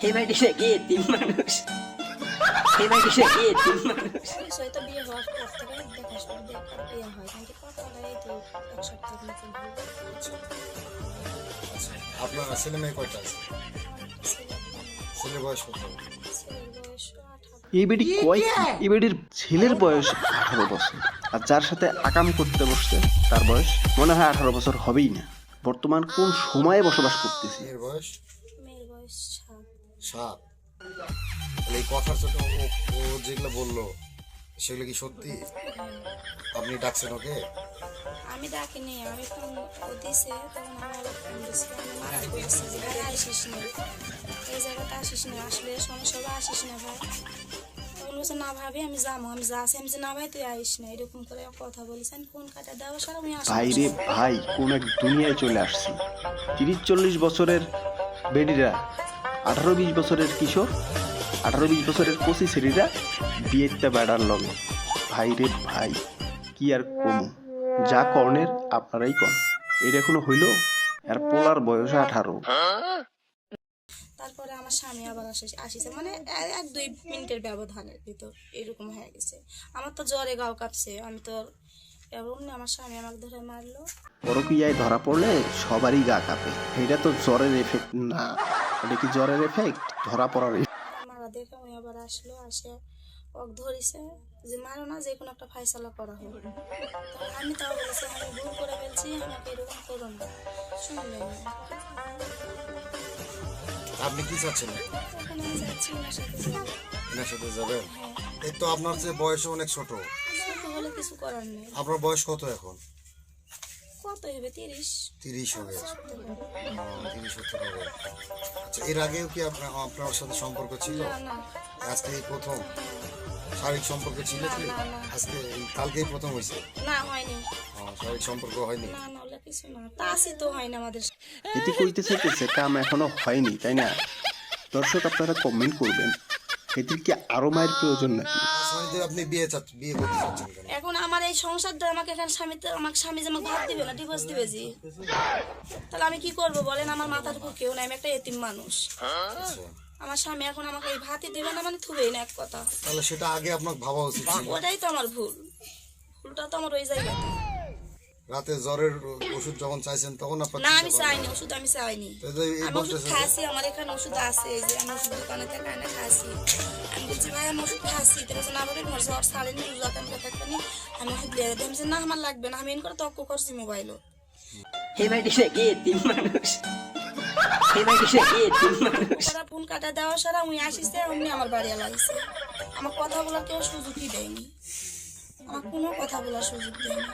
এই বাড়িতে সে কি তিন মানুষ, এই বাড়িতে সে কি তিন মানুষ। হয়তো বিয়ে হওয়ার পর থেকে দেখা শুরু দেখা বিয়ে হয়, কিন্তু কথাটা এই তো এক সপ্তাহ মতো হলো। আচ্ছা, আপনার ছেলে মেয়ে কয়টা আছে? ছেলের বয়স কত? ছেলের বয়স 18। এই বেটি কয় কি? এই বেটির ছেলের বয়স 18 বছর, আর যার সাথে আকাম করতে বসছে তার বয়স মনে হয় 18 বছর হবেই না। বর্তমান কোন সময়ে বসবাস করতেছি? মেয়ের বয়স মেয়ের বয়স 7। 7। তাহলে এই কথার জন্য ও যেগুলো বললো সেগুলো কি সত্যি? আপনি ডাকছেন ওকে? আমি ডাকিনি, আমি ফোন ও দিছে, তখন আমার ফোন দিছে, আমি মানা করেছি যে ভাই আসিস না, এই জায়গাতে আসিস না, আসলে সমস্যা হবে, আসিস না ভাই। তখন বলছে না ভাবি আমি যাবো, আমি যাচ্ছি, আমি যে না ভাই তুই আইস না, এরকম করে কথা বলেছেন। ফোন কাটা দেওয়া সারা আমি আসি ভাইরে ভাই, কোন এক দুনিয়ায় চলে আসছি। 30-40 বছরের বেডিরা, 18-20 বছরের কিশোর, 18-20 বছরের কচি ছেলেরা বিয়েতে বেড়ার লগে। ভাইরে ভাই, কি আর কমু, যা কর্ণের আপনারাই কন। এটা এখনো হইল? আর পোলার বয়স 18। তারপরে আমার স্বামী আবার আসিছে, মানে 1-2 মিনিটের ব্যবধানের ভিতর এরকম হয়ে গেছে। আমার তো জ্বরে গাও কাঁপছে, আমি তো এমনি আমার স্বামী আমাকে ধরে মারলো। পরকীয়ায় ধরা পড়লে সবারই গা কাঁপে। এটা তো জ্বরের এফেক্ট না। এটা কি জ্বরের এফেক্ট? ধরা পড়ার মারা দেখে উনি আবার আসলো, আসে ওক ধরিছে যে মারো না, যে কোনো একটা ফাইসালা করা হোক। তখন আমি তাও বলেছি আমি ভুল করে ফেলছি, আমাকে এরকম করো না, শুনলেন না। আপনি কি চাচ্ছেন? তখন আমি যাচ্ছি ওনার সাথে যাবো। এনার সাথে যাবেন? হ্যাঁ, এই তো আপনার যে বয়স অনেক ছোট। ছোট হলে কিছু করার নেই। আপনার বয়স কত এখন? কত হবে 30? 30 হবে। 30 হতে হবে। আচ্ছা, এর আগেও কি আপনার সাথে সম্পর্ক ছিল? না না আজকে এই প্রথম শারীরিক সম্পর্ক ছিল কি? না, না। আজকে কালকেই প্রথম হয়েছে? না হয়নি, শারীরিক সম্পর্ক হয়নি? না না ওগুলো কিছু না, তা আসি তো হয় না আমাদের। এটি কইতে চাইতেছে কাম এখনো হয়নি, তাই না? দর্শক আপনারা কমেন্ট করবেন, এটির কি আরো মায়ের প্রয়োজন নাকি? শুনতে আপনি বিয়ে করতে চাচ্ছেন কেন? এখন আমার এই সংসারটা আমাকে এখানে আমাকে স্বামী যে আমাকে ভাত দিবে না, ডিভোর্স দিবে জি, তাহলে আমি কি করব বলেন? আমার মাথার উপর কেউ নাই, আমি একটা এতিম মানুষ। আচ্ছা, আমার স্বামী এখন আমাকে এই ভাতই দিবে না, মানে থুবেই না, এক কথা। তাহলে সেটা আগে আপনার ভাবা উচিত ছিল। ওটাই তো আমার ভুল, ভুলটা তো আমার ওই জায়গাতে। রাতে জ্বরের ওষুধ যখন চাইছেন তখন আপনার না আমি চাইনি ওষুধ, আমি চাইনি। তো এই আমি ওষুধ বলতেছেন খাসি, আমার এখানে ওষুধ আছে, এই যে আমি ওষুধ দোকানে থেকে আনে খাসি। আমি বলছি ভাই আমি ওষুধ খাসি, তো বলছে না ভাবে তোমার জ্বর ছাড়েনি, রাতে আমি থাকবেনি, আমি ওষুধ লিয়ে দিই। আমি বলছি, না আমার লাগবে না, আমি এন করে তক্ক করছি মোবাইলও। এই বাড়িতে সে কি তিন মানুষ, এই বাড়িতে সে কি তিন মানুষ। ওরা ফোন কাটা দেওয়া সারা উনি আসিছে, অমনি আমার বাড়ি লাগছে। আমার কথা বলার কেউ সুযোগই দেয়নি, আমার কোনো কথা বলার সুযোগ দেয়নি।